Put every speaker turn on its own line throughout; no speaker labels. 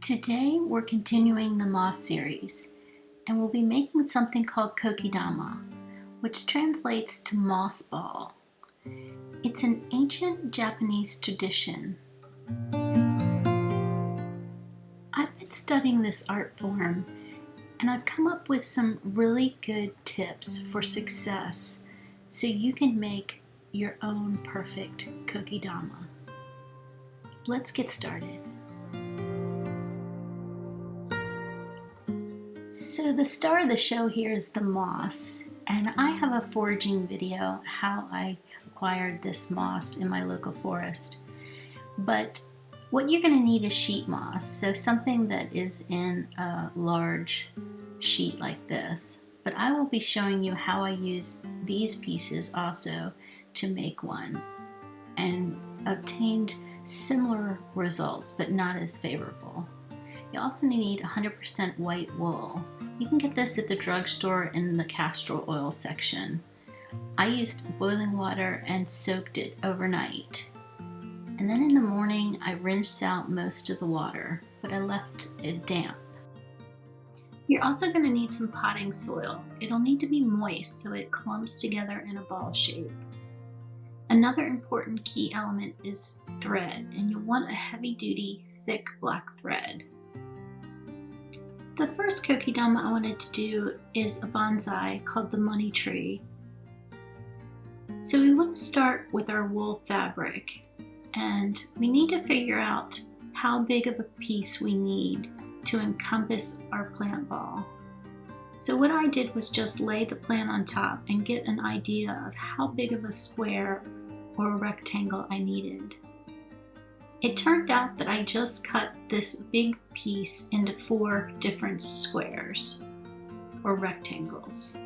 Today we're continuing the moss series, and we'll be making something called Kokedama, which translates to moss ball. It's an ancient Japanese tradition. I've been studying this art form, and I've come up with some really good tips for success so you can make your own perfect Kokedama. Let's get started. So the star of the show here is the moss, and I have a foraging video how I acquired this moss in my local forest. But what you're going to need is sheet moss, so something that is in a large sheet like this. But I will be showing you how I use these pieces also to make one, and obtained similar results but not as favorable. You also need 100% white wool. You can get this at the drugstore in the castor oil section. I used boiling water and soaked it overnight. And then in the morning I rinsed out most of the water, but I left it damp. You're also going to need some potting soil. It'll need to be moist so it clumps together in a ball shape. Another important key element is thread, and you'll want a heavy-duty, thick black thread. The first Kokedama I wanted to do is a bonsai called the money tree. So we want to start with our wool fabric, and we need to figure out how big of a piece we need to encompass our plant ball. So what I did was just lay the plant on top and get an idea of how big of a square or a rectangle I needed. It turned out that I just cut this big piece into 4 different squares or rectangles.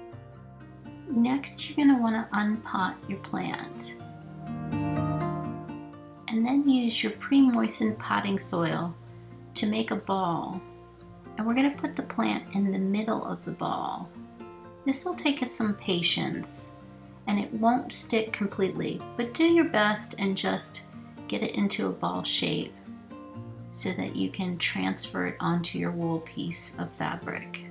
Next, you're going to want to unpot your plant and then use your pre-moistened potting soil to make a ball. And we're going to put the plant in the middle of the ball. This will take us some patience and it won't stick completely, but do your best and just get it into a ball shape so that you can transfer it onto your wool piece of fabric.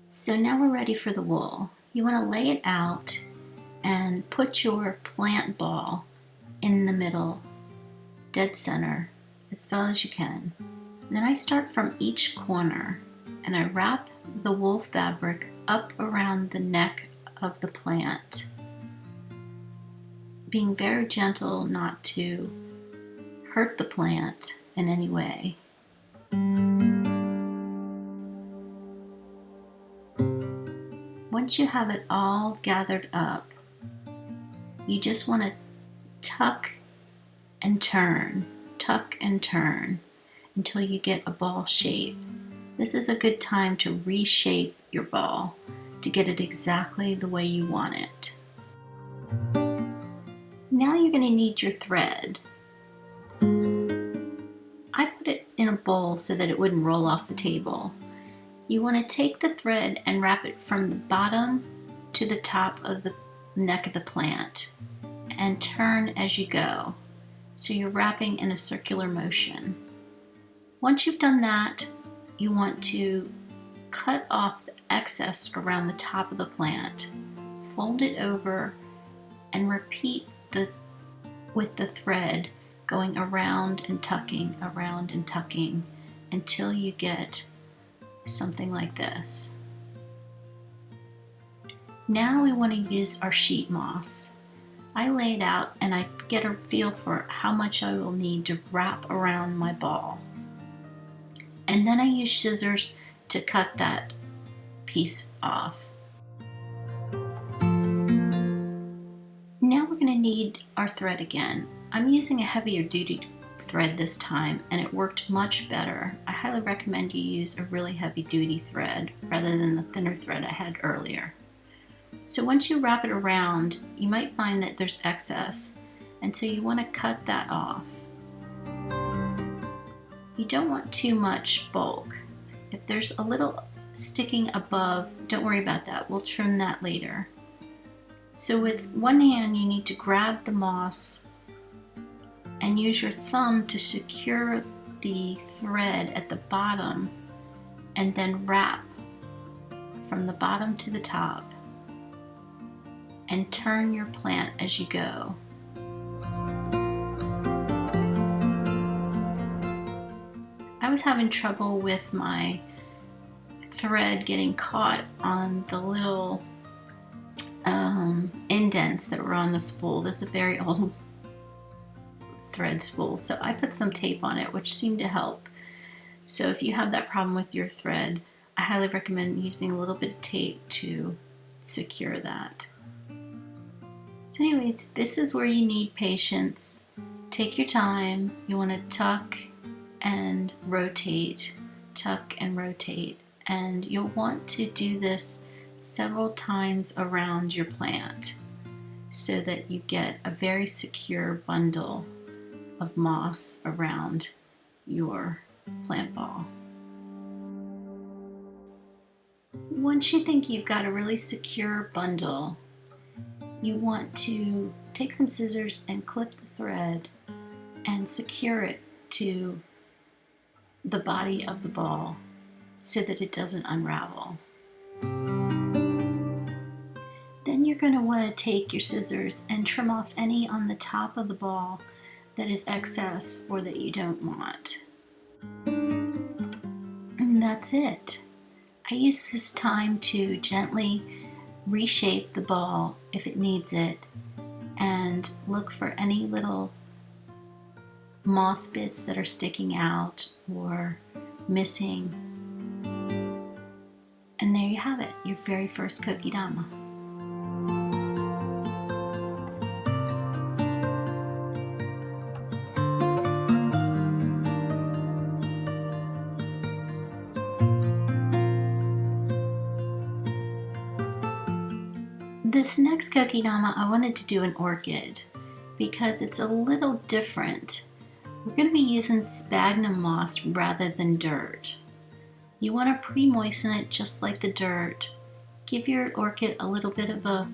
So now we're ready for the wool. You want to lay it out and put your plant ball in the middle, dead center, as well as you can. And then I start from each corner and I wrap the wool fabric up around the neck of the plant, being very gentle not to hurt the plant in any way. Once you have it all gathered up, you just want to tuck and turn until you get a ball shape. This is a good time to reshape your ball to get it exactly the way you want it. Now you're going to need your thread. I put it in a bowl so that it wouldn't roll off the table. You want to take the thread and wrap it from the bottom to the top of the neck of the plant and turn as you go. So you're wrapping in a circular motion. Once you've done that, you want to cut off the excess around the top of the plant, fold it over, and repeat with the thread going around and tucking until you get something like this. Now we want to use our sheet moss. I lay it out and I get a feel for how much I will need to wrap around my ball. And then I use scissors to cut that piece off. Now we're going to need our thread again. I'm using a heavier duty thread this time and it worked much better. I highly recommend you use a really heavy duty thread rather than the thinner thread I had earlier. So once you wrap it around, you might find that there's excess, and so you want to cut that off. You don't want too much bulk. If there's a little sticking above, don't worry about that. We'll trim that later. So with one hand you need to grab the moss and use your thumb to secure the thread at the bottom and then wrap from the bottom to the top and turn your plant as you go. I was having trouble with my thread getting caught on the little indents that were on the spool. This is a very old thread spool, so I put some tape on it, which seemed to help. So if you have that problem with your thread, I highly recommend using a little bit of tape to secure that. So anyways, this is where you need patience. Take your time. You want to tuck and rotate, tuck and rotate, and you'll want to do this several times around your plant so that you get a very secure bundle of moss around your plant ball. Once you think you've got a really secure bundle, you want to take some scissors and clip the thread and secure it to the body of the ball so that it doesn't unravel. Then you're going to want to take your scissors and trim off any on the top of the ball that is excess or that you don't want. And that's it. I use this time to gently reshape the ball if it needs it and look for any little moss bits that are sticking out or missing. And there you have it, your very first Kokedama. This next Kokedama, I wanted to do an orchid because it's a little different. We're going to be using sphagnum moss rather than dirt. You want to pre-moisten it just like the dirt. Give your orchid a little bit of a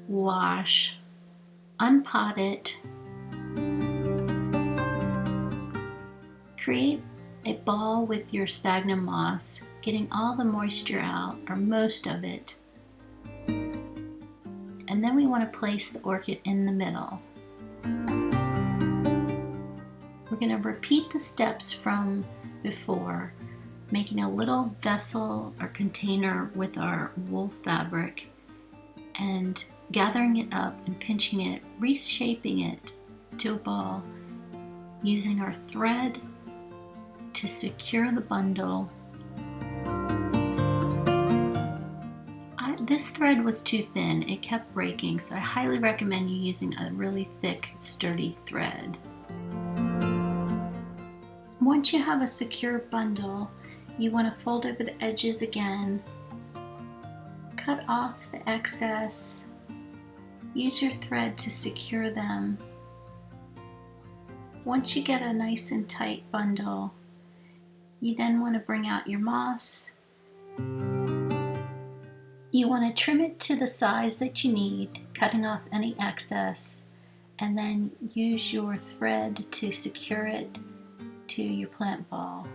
wash. Unpot it. Create a ball with your sphagnum moss, getting all the moisture out, or most of it. And then we want to place the orchid in the middle. We're going to repeat the steps from before, making a little vessel or container with our wool fabric and gathering it up and pinching it, reshaping it to a ball, using our thread to secure the bundle. This thread was too thin, it kept breaking, so I highly recommend you using a really thick, sturdy thread. Once you have a secure bundle, you want to fold over the edges again, cut off the excess, use your thread to secure them. Once you get a nice and tight bundle, you then want to bring out your moss. You want to trim it to the size that you need, cutting off any excess, and then use your thread to secure it to your plant ball.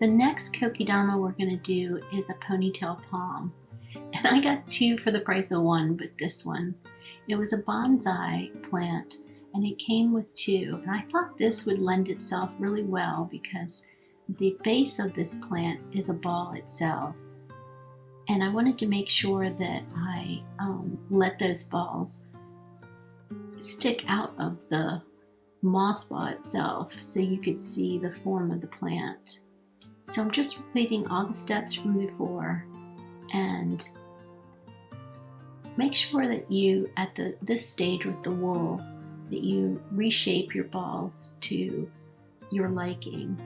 The next Kokedama we're going to do is a ponytail palm. And I got two for the price of one with this one. It was a bonsai plant and it came with two. And I thought this would lend itself really well because the base of this plant is a ball itself. And I wanted to make sure that I let those balls stick out of the moss ball itself so you could see the form of the plant. So I'm just repeating all the steps from before and make sure that you, at this stage with the wool, that you reshape your balls to your liking.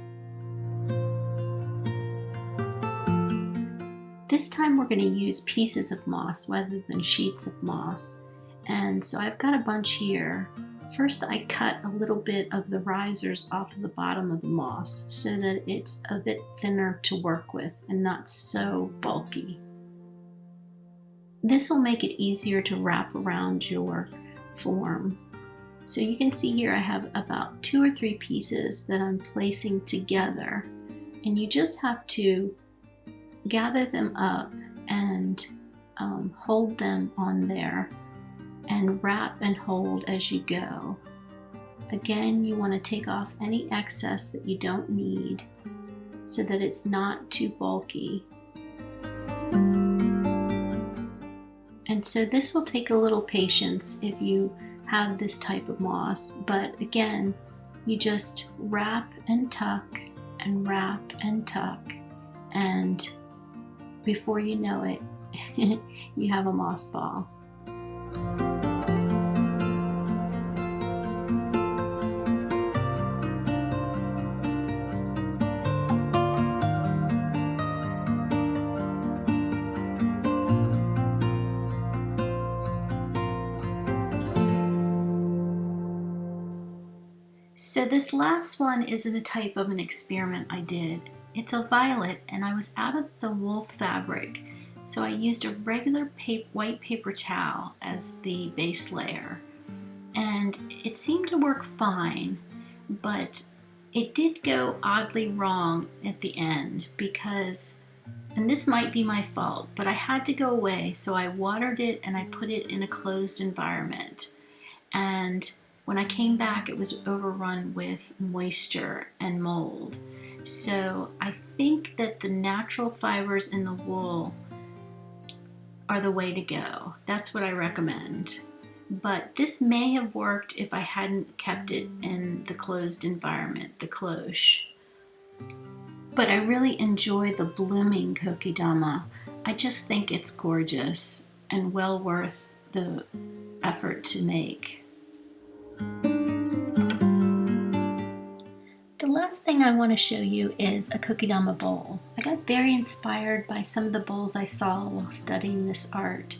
This time we're going to use pieces of moss rather than sheets of moss. And so I've got a bunch here. First I cut a little bit of the risers off of the bottom of the moss so that it's a bit thinner to work with and not so bulky. This will make it easier to wrap around your form. So you can see here I have about 2 or 3 pieces that I'm placing together, and you just have to gather them up and hold them on there and wrap and hold as you go. Again, you want to take off any excess that you don't need so that it's not too bulky. And so this will take a little patience if you have this type of moss, but again, you just wrap and tuck and wrap and tuck, and before you know it, you have a moss ball. So this last one is in a type of an experiment I did. It's a violet, and I was out of the wool fabric, so I used a regular white paper towel as the base layer. And it seemed to work fine, but it did go oddly wrong at the end because, and this might be my fault, but I had to go away, so I watered it and I put it in a closed environment. And when I came back, it was overrun with moisture and mold. So I think that the natural fibers in the wool are the way to go. That's what I recommend. But this may have worked if I hadn't kept it in the closed environment, the cloche. But I really enjoy the blooming Kokedama. I just think it's gorgeous and well worth the effort to make. The last thing I want to show you is a Kokedama bowl. I got very inspired by some of the bowls I saw while studying this art.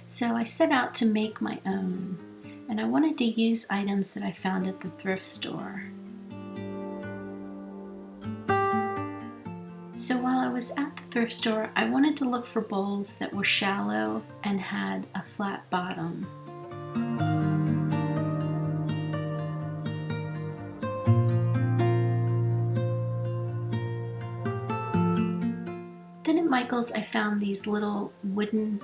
So I set out to make my own, and I wanted to use items that I found at the thrift store. So while I was at the thrift store, I wanted to look for bowls that were shallow and had a flat bottom. Then at Michael's I found these little wooden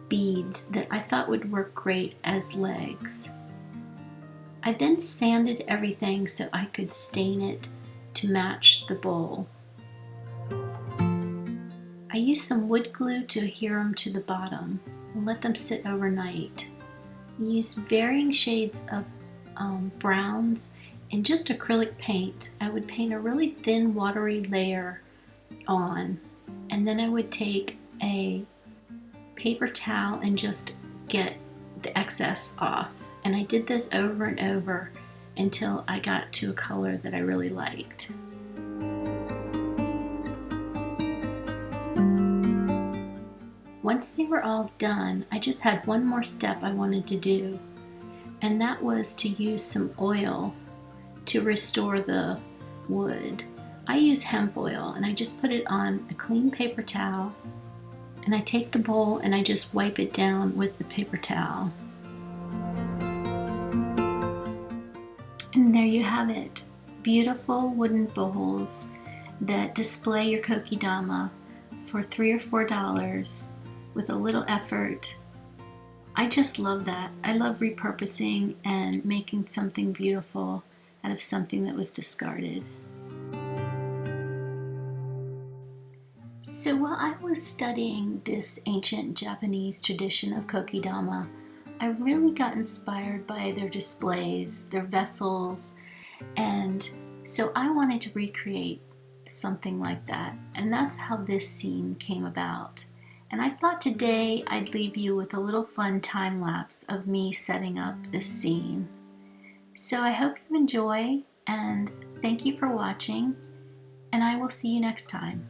beads that I thought would work great as legs. I then sanded everything so I could stain it to match the bowl. I used some wood glue to adhere them to the bottom and let them sit overnight. I used varying shades of browns and just acrylic paint. I would paint a really thin watery layer on, and then I would take a paper towel and just get the excess off. And I did this over and over until I got to a color that I really liked. Once they were all done, I just had one more step I wanted to do, and that was to use some oil to restore the wood. I use hemp oil, and I just put it on a clean paper towel, and I take the bowl and I just wipe it down with the paper towel. And there you have it. Beautiful wooden bowls that display your Kokedama for $3 or $4 with a little effort. I just love that. I love repurposing and making something beautiful out of something that was discarded. So while I was studying this ancient Japanese tradition of Kokedama, I really got inspired by their displays, their vessels, and so I wanted to recreate something like that. And that's how this scene came about. And I thought today I'd leave you with a little fun time lapse of me setting up this scene. So I hope you enjoy, and thank you for watching. and I will see you next time.